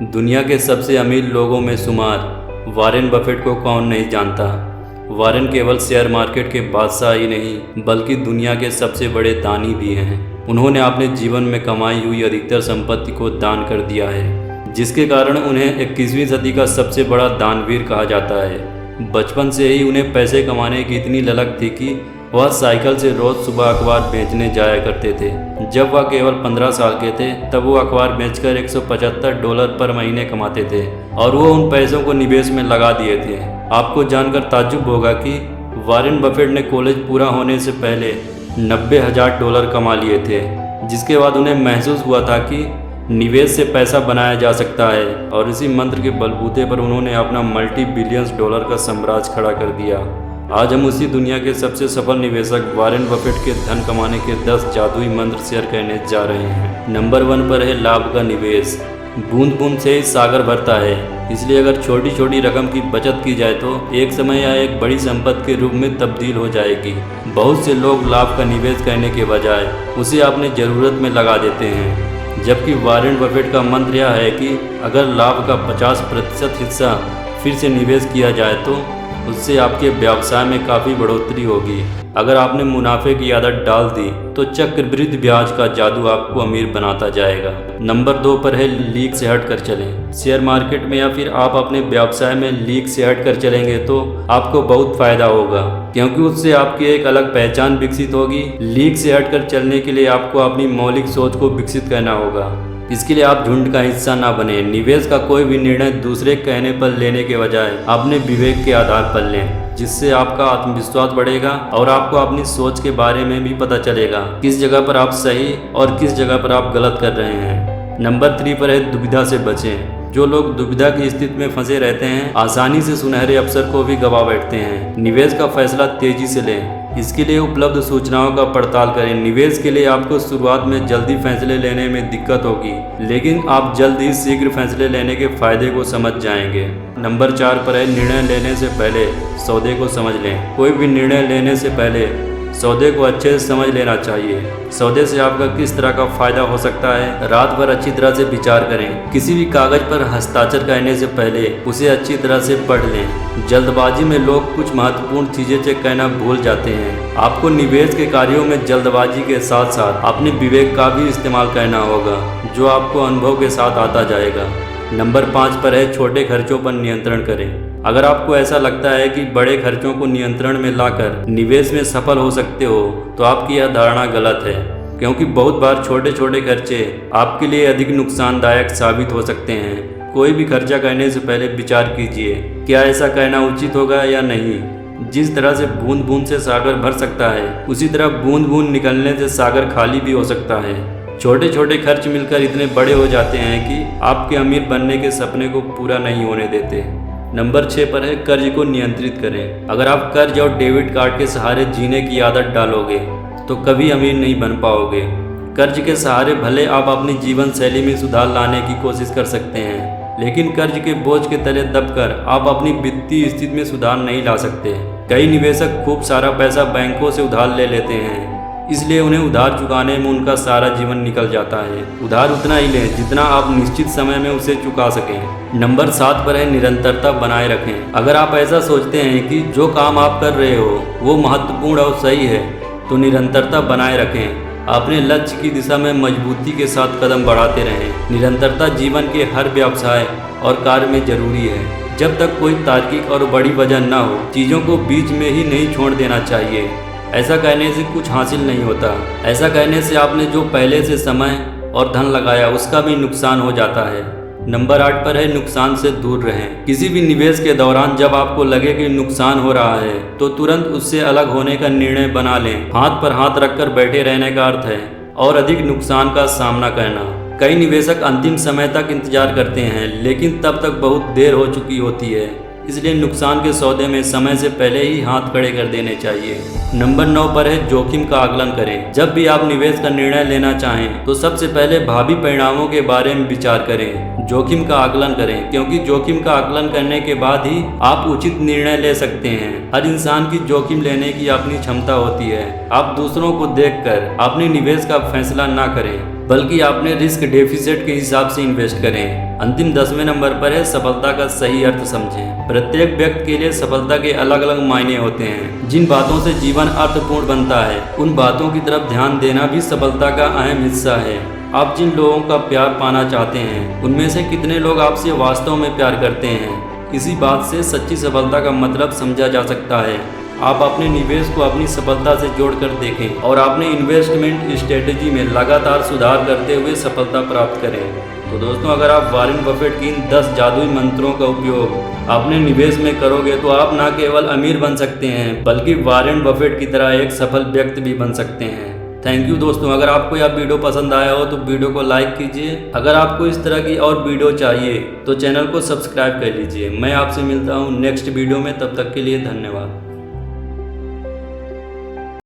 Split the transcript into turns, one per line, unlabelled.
दुनिया के सबसे अमीर लोगों में शुमार वॉरेन बफेट को कौन नहीं जानता। वॉरेन केवल शेयर मार्केट के बादशाह ही नहीं बल्कि दुनिया के सबसे बड़े दानी भी हैं। उन्होंने अपने जीवन में कमाई हुई अधिकतर संपत्ति को दान कर दिया है, जिसके कारण उन्हें 21वीं सदी का सबसे बड़ा दानवीर कहा जाता है। बचपन से ही उन्हें पैसे कमाने की इतनी ललक थी कि वह साइकिल से रोज़ सुबह अखबार बेचने जाया करते थे। जब वह केवल 15 साल के थे तब वो अखबार बेचकर $175 पर महीने कमाते थे और वो उन पैसों को निवेश में लगा दिए थे। आपको जानकर ताज्जुब होगा कि वॉरेन बफेट ने कॉलेज पूरा होने से पहले $90,000 कमा लिए थे, जिसके बाद उन्हें महसूस हुआ था कि निवेश से पैसा बनाया जा सकता है और इसी मंत्र के बलबूते पर उन्होंने अपना मल्टी-बिलियंस डॉलर का साम्राज्य खड़ा कर दिया। आज हम उसी दुनिया के सबसे सफल निवेशक वॉरेन बफेट के धन कमाने के 10 जादुई मंत्र शेयर करने जा रहे हैं। नंबर 1 पर है लाभ का निवेश। बूंद बूंद से ही सागर भरता है, इसलिए अगर छोटी छोटी रकम की बचत की जाए तो एक समय या एक बड़ी संपत्ति के रूप में तब्दील हो जाएगी। बहुत से लोग लाभ का निवेश करने के बजाय उसे अपने ज़रूरत में लगा देते हैं, जबकि वॉरेन बफेट का मंत्र यह है कि अगर लाभ का 50% हिस्सा फिर से निवेश किया जाए तो उससे आपके व्यवसाय में काफ़ी बढ़ोतरी होगी। अगर आपने मुनाफे की आदत डाल दी तो चक्रवृद्धि ब्याज का जादू आपको अमीर बनाता जाएगा। नंबर 2 पर है लीक से हट कर चलें। शेयर मार्केट में या फिर आप अपने व्यवसाय में लीक से हट कर चलेंगे तो आपको बहुत फायदा होगा, क्योंकि उससे आपकी एक अलग पहचान विकसित होगी। लीक से हट कर चलने के लिए आपको अपनी मौलिक सोच को विकसित करना होगा। इसके लिए आप झुंड का हिस्सा ना बने। निवेश का कोई भी निर्णय दूसरे कहने पर लेने के बजाय अपने विवेक के आधार पर लें, जिससे आपका आत्मविश्वास बढ़ेगा और आपको अपनी सोच के बारे में भी पता चलेगा किस जगह पर आप सही और किस जगह पर आप गलत कर रहे हैं। नंबर 3 पर है दुविधा से बचें। जो लोग दुविधा की स्थिति में फंसे रहते हैं आसानी से सुनहरे अवसर को भी गवा बैठते हैं। निवेश का फैसला तेजी से लें, इसके लिए उपलब्ध सूचनाओं का पड़ताल करें। निवेश के लिए आपको शुरुआत में जल्दी फैसले लेने में दिक्कत होगी, लेकिन आप जल्द ही शीघ्र फैसले लेने के फायदे को समझ जाएंगे। नंबर 4 पर है निर्णय लेने से पहले सौदे को समझ लें। कोई भी निर्णय लेने से पहले सौदे को अच्छे से समझ लेना चाहिए। सौदे से आपका किस तरह का फायदा हो सकता है, रात भर अच्छी तरह से विचार करें। किसी भी कागज पर हस्ताक्षर करने से पहले उसे अच्छी तरह से पढ़ लें। जल्दबाजी में लोग कुछ महत्वपूर्ण चीजें चेक करना भूल जाते हैं। आपको निवेश के कार्यों में जल्दबाजी के साथ साथ अपने विवेक का भी इस्तेमाल करना होगा, जो आपको अनुभव के साथ आता जाएगा। नंबर 5 पर है छोटे खर्चों पर नियंत्रण करें। अगर आपको ऐसा लगता है कि बड़े खर्चों को नियंत्रण में लाकर निवेश में सफल हो सकते हो तो आपकी यह धारणा गलत है, क्योंकि बहुत बार छोटे छोटे खर्चे आपके लिए अधिक नुकसानदायक साबित हो सकते हैं। कोई भी खर्चा करने से पहले विचार कीजिए, क्या ऐसा करना उचित होगा या नहीं। जिस तरह से बूंद बूंद से सागर भर सकता है, उसी तरह बूंद बूंद निकलने से सागर खाली भी हो सकता है। छोटे छोटे खर्च मिलकर इतने बड़े हो जाते हैं कि आपके अमीर बनने के सपने को पूरा नहीं होने देते। नंबर 6 पर है कर्ज को नियंत्रित करें। अगर आप कर्ज और डेबिट कार्ड के सहारे जीने की आदत डालोगे तो कभी अमीर नहीं बन पाओगे। कर्ज के सहारे भले आप अपनी जीवन शैली में सुधार लाने की कोशिश कर सकते हैं, लेकिन कर्ज के बोझ के तले दबकर आप अपनी वित्तीय स्थिति में सुधार नहीं ला सकते। कई निवेशक खूब सारा पैसा बैंकों से उधार ले लेते हैं, इसलिए उन्हें उधार चुकाने में उनका सारा जीवन निकल जाता है। उधार उतना ही लें जितना आप निश्चित समय में उसे चुका सकें। नंबर 7 पर है निरंतरता बनाए रखें। अगर आप ऐसा सोचते हैं कि जो काम आप कर रहे हो वो महत्वपूर्ण और सही है तो निरंतरता बनाए रखें। अपने लक्ष्य की दिशा में मजबूती के साथ कदम बढ़ाते रहें। निरंतरता जीवन के हर व्यवसाय और कार्य में जरूरी है। जब तक कोई तार्किक और बड़ी वजह न हो, चीज़ों को बीच में ही नहीं छोड़ देना चाहिए। ऐसा करने से कुछ हासिल नहीं होता। ऐसा करने से आपने जो पहले से समय और धन लगाया उसका भी नुकसान हो जाता है। नंबर 8 पर है नुकसान से दूर रहें। किसी भी निवेश के दौरान जब आपको लगे कि नुकसान हो रहा है तो तुरंत उससे अलग होने का निर्णय बना लें। हाथ पर हाथ रखकर बैठे रहने का अर्थ है और अधिक नुकसान का सामना करना। कई निवेशक अंतिम समय तक इंतजार करते हैं, लेकिन तब तक बहुत देर हो चुकी होती है। इसलिए नुकसान के सौदे में समय से पहले ही हाथ खड़े कर देने चाहिए। नंबर 9 पर है जोखिम का आकलन करें। जब भी आप निवेश का निर्णय लेना चाहें तो सबसे पहले भावी परिणामों के बारे में विचार करें। जोखिम का आकलन करें, क्योंकि जोखिम का आकलन करने के बाद ही आप उचित निर्णय ले सकते हैं। हर इंसान की जोखिम लेने की अपनी क्षमता होती है। आप दूसरों को देखकर अपने निवेश का फैसला ना करें, बल्कि अपने रिस्क डेफिसिट के हिसाब से इन्वेस्ट करें। अंतिम 10वें नंबर पर है सफलता का सही अर्थ समझें। प्रत्येक व्यक्ति के लिए सफलता के अलग अलग मायने होते हैं। जिन बातों से जीवन अर्थपूर्ण बनता है उन बातों की तरफ ध्यान देना भी सफलता का अहम हिस्सा है। आप जिन लोगों का प्यार पाना चाहते हैं उनमें से कितने लोग आपसे वास्तव में प्यार करते हैं, इसी बात से सच्ची सफलता का मतलब समझा जा सकता है। आप अपने निवेश को अपनी सफलता से जोड़कर देखें और अपने इन्वेस्टमेंट स्ट्रेटेजी में लगातार सुधार करते हुए सफलता प्राप्त करें। तो दोस्तों, अगर आप वॉरेन बफेट की इन 10 जादुई मंत्रों का उपयोग अपने निवेश में करोगे तो आप न केवल अमीर बन सकते हैं बल्कि वॉरेन बफेट की तरह एक सफल व्यक्ति भी बन सकते हैं। थैंक यू दोस्तों। अगर आपको यह वीडियो पसंद आया हो तो वीडियो को लाइक कीजिए। अगर आपको इस तरह की और वीडियो चाहिए तो चैनल को सब्सक्राइब कर लीजिए। मैं आपसे मिलता हूँ नेक्स्ट वीडियो में, तब तक के लिए धन्यवाद।